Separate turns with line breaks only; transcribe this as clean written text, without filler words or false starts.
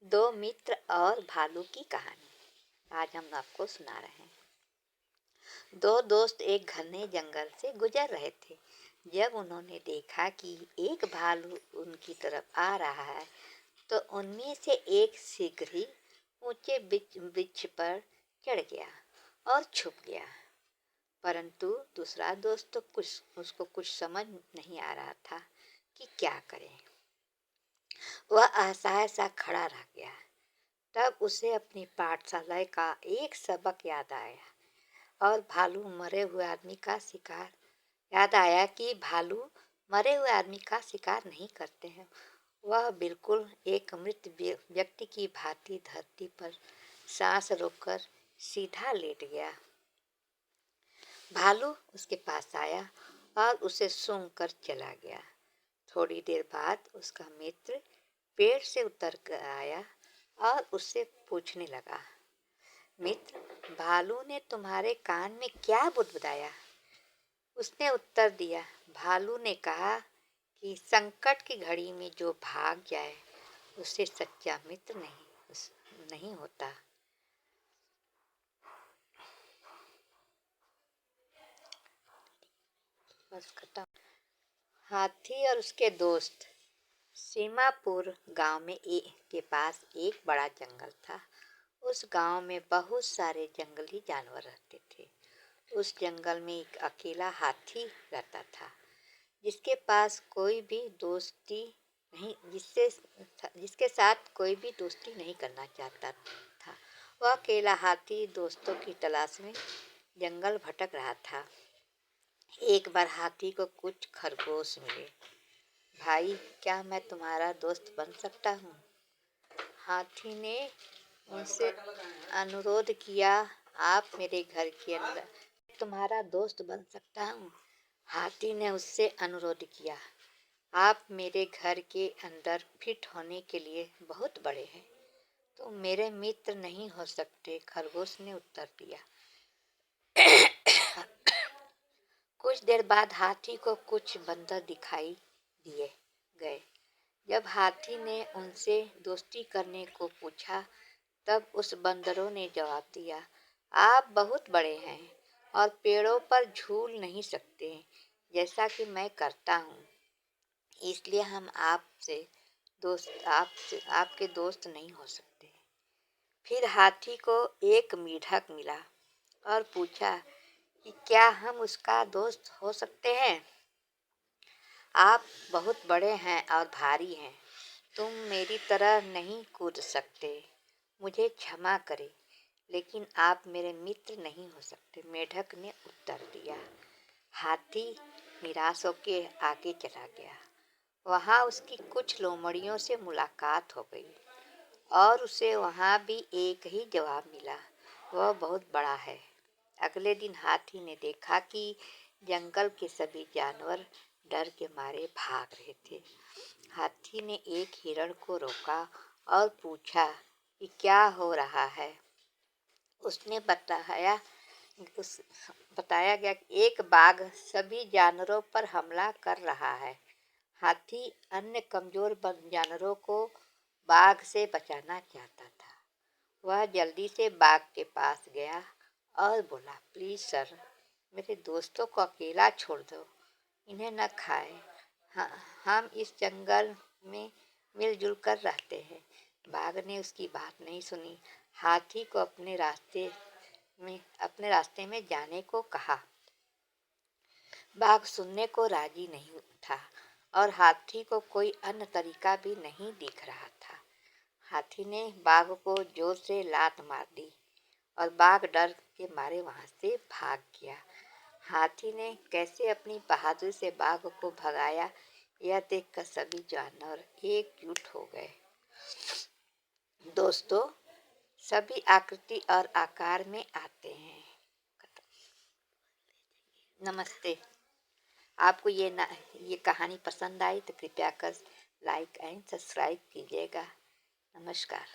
दो मित्र और भालू की कहानी आज हम आपको सुना रहे हैं। दो दोस्त एक घने जंगल से गुजर रहे थे। जब उन्होंने देखा कि एक भालू उनकी तरफ आ रहा है तो उनमें से एक शीघ्र ही ऊंचे वृक्ष पर चढ़ गया और छुप गया। परंतु दूसरा दोस्त तो उसको कुछ समझ नहीं आ रहा था कि क्या करे। वह असहाय सा खड़ा रह गया। तब उसे अपनी पाठशाला का एक सबक याद आया और याद आया कि भालू मरे हुए आदमी का शिकार नहीं करते हैं। वह बिल्कुल एक मृत व्यक्ति की भांति धरती पर सांस रोककर सीधा लेट गया। भालू उसके पास आया और उसे सूंघ कर चला गया। थोड़ी देर बाद उसका मित्र पेड़ से उतर कर आया और उससे पूछने लगा, मित्र, भालू ने तुम्हारे कान में क्या बुदबुदाया? उसने उत्तर दिया, भालू ने कहा कि संकट की घड़ी में जो भाग जाए उसे सच्चा मित्र नहीं होता। बस खत्म। हाथी और उसके दोस्त। सीमापुर गांव में के पास एक बड़ा जंगल था। उस गांव में बहुत सारे जंगली जानवर रहते थे। उस जंगल में एक अकेला हाथी रहता था जिसके पास कोई भी दोस्ती नहीं जिसके साथ कोई भी दोस्ती नहीं करना चाहता था। वह अकेला हाथी दोस्तों की तलाश में जंगल भटक रहा था। एक बार हाथी को कुछ खरगोश मिले। भाई, क्या मैं तुम्हारा दोस्त बन सकता हूँ? हाथी ने उनसे अनुरोध किया। आप मेरे घर के अंदर तुम्हारा दोस्त बन सकता हूँ। हाथी ने उससे अनुरोध किया। आप मेरे घर के अंदर फिट होने के लिए बहुत बड़े हैं, तो मेरे मित्र नहीं हो सकते, खरगोश ने उत्तर दिया। कुछ देर बाद हाथी को कुछ बंदर दिखाई दिए गए। जब हाथी ने उनसे दोस्ती करने को पूछा तब उस बंदरों ने जवाब दिया, आप बहुत बड़े हैं और पेड़ों पर झूल नहीं सकते जैसा कि मैं करता हूँ, इसलिए हम आपके दोस्त नहीं हो सकते। फिर हाथी को एक मेढक मिला और पूछा कि क्या हम उसका दोस्त हो सकते हैं? आप बहुत बड़े हैं और भारी हैं, तुम मेरी तरह नहीं कूद सकते, मुझे क्षमा करें, लेकिन आप मेरे मित्र नहीं हो सकते, मेढक ने उत्तर दिया। हाथी निराश होकर आगे चला गया। वहाँ उसकी कुछ लोमड़ियों से मुलाकात हो गई और उसे वहाँ भी एक ही जवाब मिला, वह बहुत बड़ा है। अगले दिन हाथी ने देखा कि जंगल के सभी जानवर डर के मारे भाग रहे थे। हाथी ने एक हिरण को रोका और पूछा कि क्या हो रहा है। उसने बताया गया कि एक बाघ सभी जानवरों पर हमला कर रहा है। हाथी अन्य कमजोर जानवरों को बाघ से बचाना चाहता था। वह जल्दी से बाघ के पास गया और बोला, प्लीज सर, मेरे दोस्तों को अकेला छोड़ दो, इन्हें न खाए। हम इस जंगल में मिलजुल कर रहते हैं। बाघ ने उसकी बात नहीं सुनी। हाथी को अपने रास्ते में जाने को कहा। बाघ सुनने को राजी नहीं था और हाथी को कोई अन्य तरीका भी नहीं दिख रहा था। हाथी ने बाघ को जोर से लात मार दी और बाघ डर के मारे वहां से भाग गया। हाथी ने कैसे अपनी बहादुरी से बाघ को भगाया, यह देखकर सभी जानवर एकजुट हो गए। दोस्तों, सभी आकृति और आकार में आते हैं। नमस्ते। आपको ये कहानी पसंद आई तो कृपया कर लाइक एंड सब्सक्राइब कीजिएगा। नमस्कार।